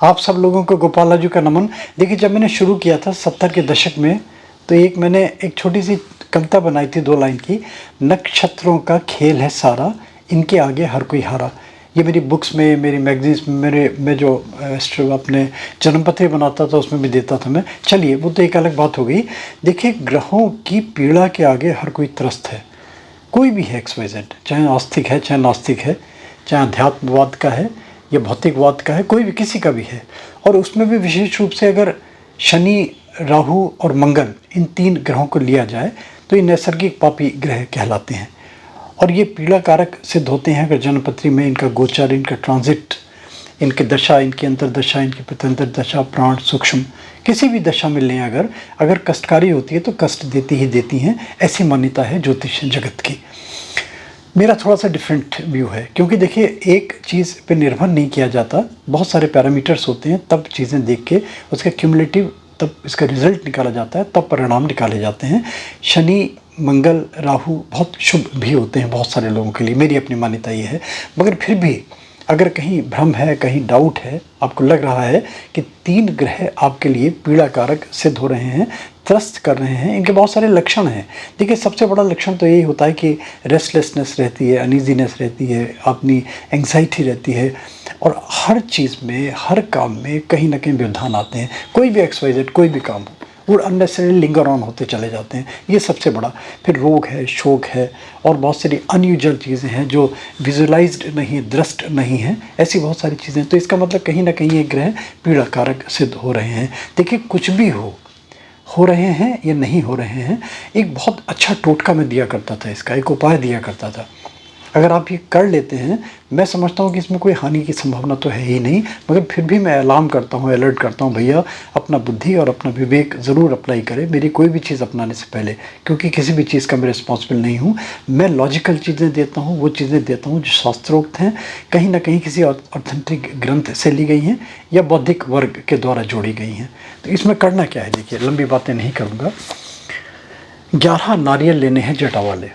आप सब लोगों को गोपाला जी का नमन। देखिए, जब मैंने शुरू किया था 70 के दशक में, तो मैंने एक छोटी सी कविता बनाई थी 2 लाइन की। नक्षत्रों का खेल है सारा, इनके आगे हर कोई हारा। ये मेरी बुक्स में, मेरी मैगजीन्स में, मैं जो अपने जन्मपत्र बनाता था उसमें भी देता था मैं। चलिए, वो तो एक अलग बात हो गई। देखिए, ग्रहों की पीड़ा के आगे हर कोई त्रस्त है। कोई भी है XYZ, चाहे आस्तिक है, चाहे नास्तिक है, चाहे अध्यात्मवाद का है या भौतिकवाद का है, कोई भी, किसी का भी है। और उसमें भी विशेष रूप से अगर शनि, राहु और मंगल, इन 3 ग्रहों को लिया जाए तो ये नैसर्गिक पापी ग्रह कहलाते हैं और ये पीड़ा कारक सिद्ध होते हैं अगर जन्मपत्री में इनका गोचर, इनका ट्रांजिट, इनकी दशा, इनकी अंतरदशा, इनकी प्रत्यंतर दशा, प्राण, सूक्ष्म, किसी भी दशा में लें अगर कष्टकारी होती है तो कष्ट देती ही देती हैं। ऐसी मान्यता है ज्योतिष जगत की। मेरा थोड़ा सा डिफरेंट व्यू है, क्योंकि देखिए, एक चीज़ पे निर्भर नहीं किया जाता, बहुत सारे पैरामीटर्स होते हैं, तब चीज़ें देख के उसका क्यूमुलेटिव, तब इसका रिजल्ट निकाला जाता है, तब परिणाम निकाले जाते हैं। शनि, मंगल, राहु बहुत शुभ भी होते हैं बहुत सारे लोगों के लिए, मेरी अपनी मान्यता ये है। मगर फिर भी अगर कहीं भ्रम है, कहीं डाउट है, आपको लग रहा है कि 3 ग्रह आपके लिए पीड़ा कारक सिद्ध हो रहे हैं, त्रस्त कर रहे हैं, इनके बहुत सारे लक्षण हैं। देखिए, सबसे बड़ा लक्षण तो यही होता है कि रेस्टलेसनेस रहती है, अनईजीनेस रहती है, अपनी एंग्जाइटी रहती है और हर चीज़ में, हर काम में कहीं ना कहीं व्यवधान आते हैं। कोई भी XYZ, कोई भी काम हो, वो अननेसेसरी लिंगर ऑन होते चले जाते हैं, ये सबसे बड़ा। फिर रोग है, शोक है और बहुत सारी अनयूजुअल चीज़ें हैं जो विजुअलाइज्ड नहीं, दृष्ट नहीं है, ऐसी बहुत सारी चीज़ें। तो इसका मतलब कहीं ना कहीं ये ग्रह पीड़ा कारक सिद्ध हो रहे हैं। देखिए, कुछ भी हो रहे हैं या नहीं हो रहे हैं, एक बहुत अच्छा टोटका मैं दिया करता था, इसका एक उपाय दिया करता था। अगर आप ये कर लेते हैं, मैं समझता हूँ कि इसमें कोई हानि की संभावना तो है ही नहीं, मगर फिर भी मैं ऐलान करता हूँ, अलर्ट करता हूँ, भैया अपना बुद्धि और अपना विवेक ज़रूर अप्लाई करें मेरी कोई भी चीज़ अपनाने से पहले, क्योंकि किसी भी चीज़ का मैं रिस्पॉन्सिबल नहीं हूँ। मैं लॉजिकल चीज़ें देता हूँ, वो चीज़ें देता हूँ जो शास्त्रोक्त हैं, कहीं ना कहीं किसी ऑथेंटिक ग्रंथ से ली गई हैं या बौद्धिक वर्ग के द्वारा जोड़ी गई हैं। तो इसमें करना क्या है, देखिए, लंबी बातें नहीं करूँगा। 11 नारियल लेने हैं जटा वाले,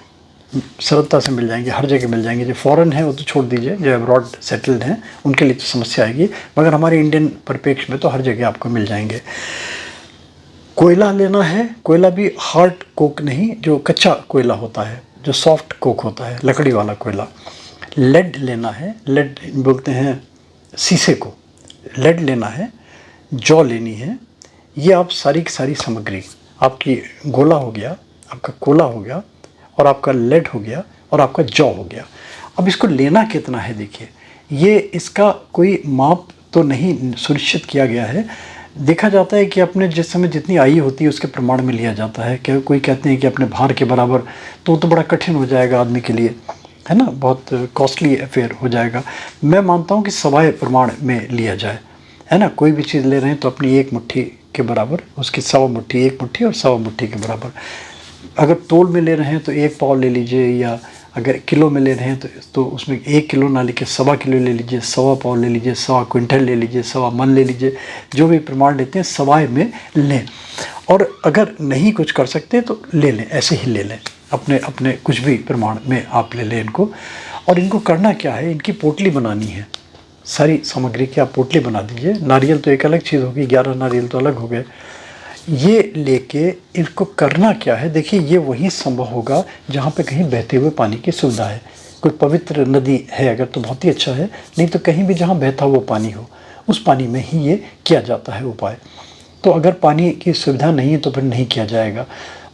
सरलता से मिल जाएंगे, हर जगह मिल जाएंगे। जो फॉरेन है वो तो छोड़ दीजिए, जो अब्रॉड सेटल्ड हैं उनके लिए तो समस्या आएगी, मगर हमारे इंडियन परिप्रेक्ष्य में तो हर जगह आपको मिल जाएंगे। कोयला लेना है, कोयला भी हार्ड कोक नहीं, जो कच्चा कोयला होता है, जो सॉफ्ट कोक होता है, लकड़ी वाला कोयला। लेड लेना है, लेड बोलते हैं शीशे को, लेड लेना है। जौ लेनी है। ये आप सारी की सारी सामग्री, आपकी गोला हो गया, आपका कोला हो गया और आपका लेड हो गया और आपका जौ हो गया। अब इसको लेना कितना है, देखिए, ये इसका कोई माप तो नहीं सुनिश्चित किया गया है। देखा जाता है कि अपने जिस समय जितनी आयु होती है उसके प्रमाण में लिया जाता है। क्या कोई कहते हैं कि अपने भार के बराबर, तो बड़ा कठिन हो जाएगा आदमी के लिए, है ना, बहुत कॉस्टली अफेयर हो जाएगा। मैं मानता हूँ कि सवाए प्रमाण में लिया जाए, है ना। कोई भी चीज़ ले रहे हैं तो अपनी 1 मुट्ठी के बराबर, उसकी 1.25 मुट्ठी, 1 मुट्ठी और 1.25 मुट्ठी के बराबर। अगर तोल में ले रहे हैं तो 1 पाव ले लीजिए, या अगर किलो में ले रहे हैं तो उसमें 1 किलो ना लेके 1.25 किलो ले लीजिए, 1.25 पाव ले लीजिए, 1.25 क्विंटल ले लीजिए, 1.25 मन ले लीजिए। जो भी प्रमाण लेते हैं सवाए में लें, और अगर नहीं कुछ कर सकते तो ले लें, ऐसे ही ले लें, अपने अपने कुछ भी प्रमाण में आप ले लें इनको। और इनको करना क्या है, इनकी पोटली बनानी है। सारी सामग्री की आप पोटली बना दीजिए। नारियल तो एक अलग चीज़ होगी, 11 नारियल तो अलग हो गए। ये लेके इनको करना क्या है, देखिए, ये वहीं संभव होगा जहाँ पे कहीं बहते हुए पानी की सुविधा है। कोई पवित्र नदी है अगर तो बहुत ही अच्छा है, नहीं तो कहीं भी जहाँ बहता हुआ पानी हो, उस पानी में ही ये किया जाता है उपाय। तो अगर पानी की सुविधा नहीं है तो फिर नहीं किया जाएगा।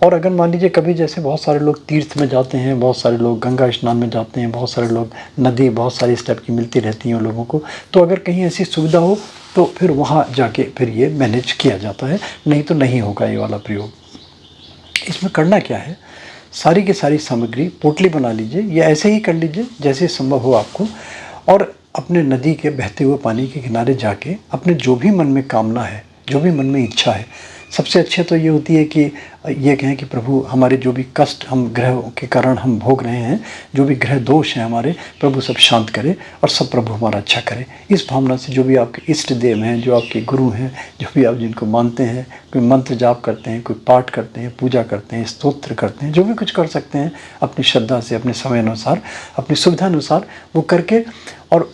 और अगर मान लीजिए कभी, जैसे बहुत सारे लोग तीर्थ में जाते हैं, बहुत सारे लोग गंगा स्नान में जाते हैं, बहुत सारे लोग नदी, बहुत सारी इस टाइप की मिलती रहती हैं उन लोगों को, तो अगर कहीं ऐसी सुविधा हो तो फिर वहाँ जाके फिर ये मैनेज किया जाता है, नहीं तो नहीं होगा ये वाला प्रयोग। इसमें करना क्या है, सारी की सारी सामग्री पोटली बना लीजिए, या ऐसे ही कर लीजिए जैसे संभव हो आपको, और अपने नदी के बहते हुए पानी के किनारे जाके अपने जो भी मन में कामना है, जो भी मन में इच्छा है, सबसे अच्छे तो ये होती है कि ये कहें कि प्रभु, हमारे जो भी कष्ट हम ग्रह के कारण हम भोग रहे हैं, जो भी ग्रह दोष हैं हमारे, प्रभु सब शांत करे और सब प्रभु हमारा अच्छा करे। इस भावना से जो भी आपके इष्ट देव हैं, जो आपके गुरु हैं, जो भी आप जिनको मानते हैं, कोई मंत्र जाप करते हैं, कोई पाठ करते हैं, पूजा करते हैं, स्तोत्र करते हैं, जो भी कुछ कर सकते हैं अपनी श्रद्धा से, अपने समय अनुसार, अपनी सुविधा अनुसार वो करके, और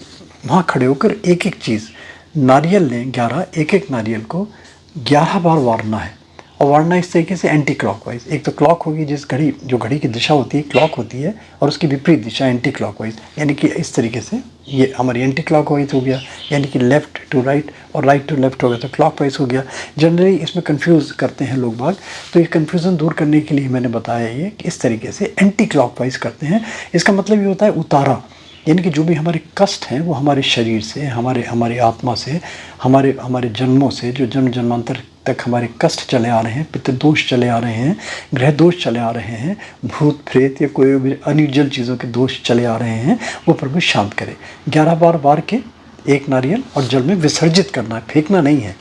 वहाँ खड़े होकर एक एक चीज़ नारियल लें 11, एक एक नारियल को 11 बार वारना है, और वारना इस तरीके से एंटी क्लॉकवाइज। एक तो क्लॉक होगी, जो घड़ी की दिशा होती है क्लॉक होती है, और उसकी विपरीत दिशा एंटी क्लॉकवाइज, यानी कि इस तरीके से ये हमारी एंटी क्लॉकवाइज हो गया, यानी कि लेफ़्ट टू राइट और राइट टू लेफ़्ट हो गया तो क्लॉकवाइज हो गया। जनरली इसमें कंफ्यूज करते हैं लोग बाग, तो ये कन्फ्यूज़न दूर करने के लिए मैंने बताया ये कि इस तरीके से एंटी क्लॉकवाइज करते हैं। इसका मतलब ये होता है उतारा, यानी कि जो भी हमारे कष्ट हैं वो हमारे शरीर से, हमारी आत्मा से, हमारे जन्मों से, जो जन्म जन्मांतर तक हमारे कष्ट चले आ रहे हैं, पितृदोष चले आ रहे हैं, ग्रह दोष चले आ रहे हैं, भूत प्रेत या कोई भी अनिर्जल चीज़ों के दोष चले आ रहे हैं, वो प्रभु शांत करे। 11 बार वार के एक नारियल और जल में विसर्जित करना है, फेंकना नहीं है।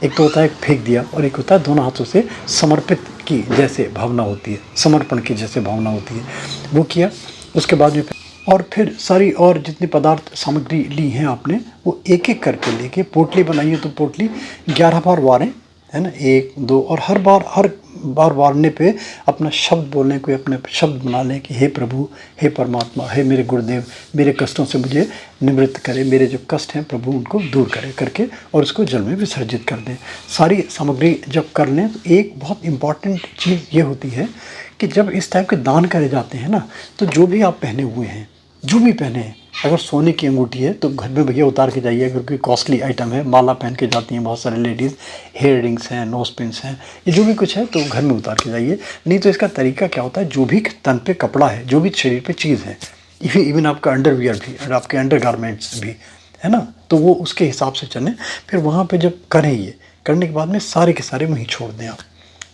एक तो होता है फेंक दिया, और एक होता है दोनों हाथों से समर्पित की जैसे भावना होती है, समर्पण की जैसे भावना होती है, वो किया। उसके बाद में और फिर सारी और जितनी पदार्थ सामग्री ली हैं आपने, वो एक एक करके लेके पोटली बनाई है, तो पोटली 11 बार वारें, है ना, 1 2, और हर बार वारने पे अपना शब्द बोलने, कोई अपने शब्द बना लें कि हे प्रभु, हे परमात्मा, हे मेरे गुरुदेव, मेरे कष्टों से मुझे निवृत्त करे, मेरे जो कष्ट हैं प्रभु उनको दूर करे करके, और उसको जल में विसर्जित कर दें। सारी सामग्री जब कर लें तो एक बहुत इम्पॉर्टेंट चीज़ ये होती है कि जब इस टाइप के दान करे जाते हैं ना, तो जो भी आप पहने हुए हैं, जो भी पहने हैं, अगर सोने की अंगूठी है तो घर में भैया उतार के जाइए, अगर कोई कॉस्टली आइटम है, माला पहन के जाती हैं बहुत सारे लेडीज़, हेयर रिंग्स हैं, नोज पिन्स हैं, ये जो भी कुछ है तो घर में उतार के जाइए। नहीं तो इसका तरीका क्या होता है, जो भी तन पे कपड़ा है, जो भी शरीर पे चीज़ है, इवन आपका अंडरवियर भी, आपके अंडर गारमेंट्स भी, है ना, तो वो उसके हिसाब से चलें। फिर वहाँ पर जब करें, ये करने के बाद में सारे के सारे वहीं छोड़ दें आप।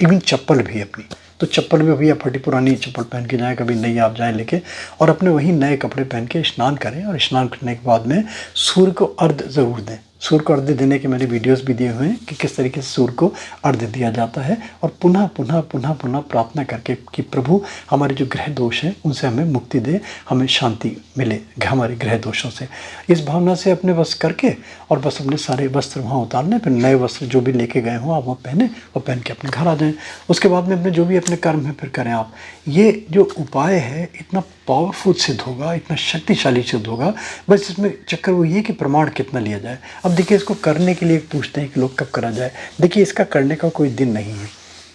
इवन चप्पल भी अपनी, तो चप्पल में भैया फटी पुरानी चप्पल पहन के जाएं, कभी नई आप जाएं लेके, और अपने वही नए कपड़े पहन के स्नान करें, और स्नान करने के बाद में सूर्य को अर्घ ज़रूर दें। सूर्य को अर्घ देने के मैंने वीडियोस भी दिए हुए हैं कि किस तरीके से सूर्य को अर्घ दिया जाता है, और पुनः पुनः पुनः पुनः प्रार्थना करके कि प्रभु हमारे जो ग्रह दोष हैं उनसे हमें मुक्ति दे, हमें शांति मिले हमारे ग्रह दोषों से। इस भावना से अपने बस करके, और बस अपने सारे वस्त्र वहाँ उतारने, फिर नए वस्त्र जो भी लेके गए हों आप वो पहने, और पहन के अपने घर आ जाएँ। उसके बाद में अपने जो भी अपने कर्म है फिर करें आप। ये जो उपाय है इतना पावरफुल सिद्ध होगा, इतना शक्तिशाली सिद्ध होगा। बस इसमें चक्कर वो ये कि प्रमाण कितना लिया जाए। अब देखिए, इसको करने के लिए पूछते हैं कि लोग कब करा जाए। देखिए, इसका करने का कोई दिन नहीं है।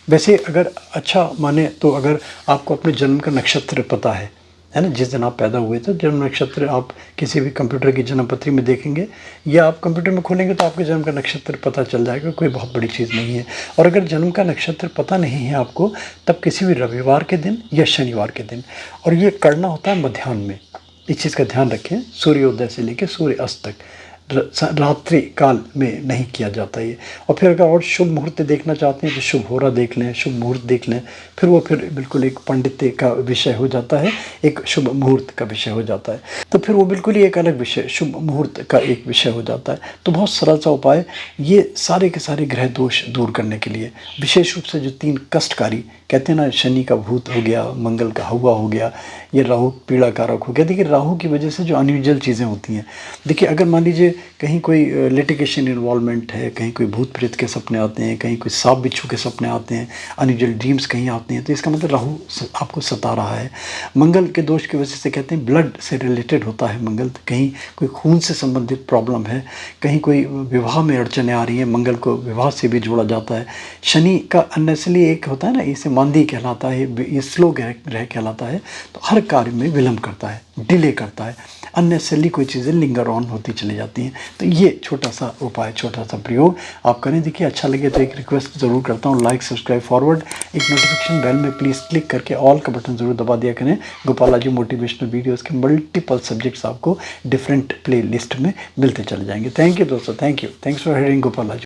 वैसे अगर अच्छा माने तो अगर आपको अपने जन्म का नक्षत्र पता है ना, जिस दिन आप पैदा हुए, तो जन्म नक्षत्र आप किसी भी कंप्यूटर की जन्म पत्री में देखेंगे, या आप कंप्यूटर में खोलेंगे तो आपके जन्म का नक्षत्र पता चल जाएगा, कोई बहुत बड़ी चीज़ नहीं है। और अगर जन्म का नक्षत्र पता नहीं है आपको, तब किसी भी रविवार के दिन या शनिवार के दिन, और ये करना होता है मध्याह्न में। इस चीज़ का ध्यान रखें, सूर्योदय से लेकर सूर्य अस्त तक, रात्रि काल में नहीं किया जाता ये। और फिर अगर और शुभ मुहूर्त देखना चाहते हैं तो शुभ होरा देख लें, शुभ मुहूर्त देख लें, फिर वो फिर बिल्कुल एक पंडित्य का विषय हो जाता है, एक शुभ मुहूर्त का विषय हो जाता है, तो फिर वो बिल्कुल ही एक अलग विषय, शुभ मुहूर्त का एक विषय हो जाता है। तो बहुत सरल सा उपाय, ये सारे के सारे ग्रह दोष दूर करने के लिए, विशेष रूप से जो 3 कष्टकारी कहते हैं ना, शनि का भूत हो गया, मंगल का हवा हो गया, ये राहु पीड़ा कारक हो गया। देखिए, राहु की वजह से जो अनयूजुअल चीज़ें होती हैं, देखिए अगर मान लीजिए कहीं कोई लिटिगेशन इन्वॉल्वमेंट है, कहीं कोई भूत प्रेत के सपने आते हैं, कहीं कोई सांप बिच्छू के सपने आते हैं, अनयूजुअल ड्रीम्स कहीं आते हैं, तो इसका मतलब राहु आपको सता रहा है। मंगल के दोष की वजह से कहते हैं ब्लड से रिलेटेड होता है मंगल, कहीं कोई खून से संबंधित प्रॉब्लम है, कहीं कोई विवाह में अड़चने आ रही हैं, मंगल को विवाह से भी जोड़ा जाता है। शनि का अननेसेसरी एक होता है ना, इसे मांदी कहलाता है, ये स्लो ग्रह कहलाता है, तो हर कार्य में विलम्ब करता है, डिले करता है, अननेसेसरली कोई चीज़ें लिंगर ऑन होती चली जाती हैं। तो ये छोटा सा उपाय, छोटा सा प्रयोग आप करें। देखिए, अच्छा लगे तो एक रिक्वेस्ट ज़रूर करता हूँ, लाइक सब्सक्राइब फॉरवर्ड, एक नोटिफिकेशन बेल में प्लीज़ क्लिक करके ऑल का बटन ज़रूर दबा दिया करें। गोपाला जी मोटिवेशनल वीडियोज़ के मल्टीपल सब्जेक्ट्स आपको डिफरेंट प्ले लिस्ट में मिलते चले जाएंगे। थैंक यू दोस्तों, thanks for hearing Gopala ji.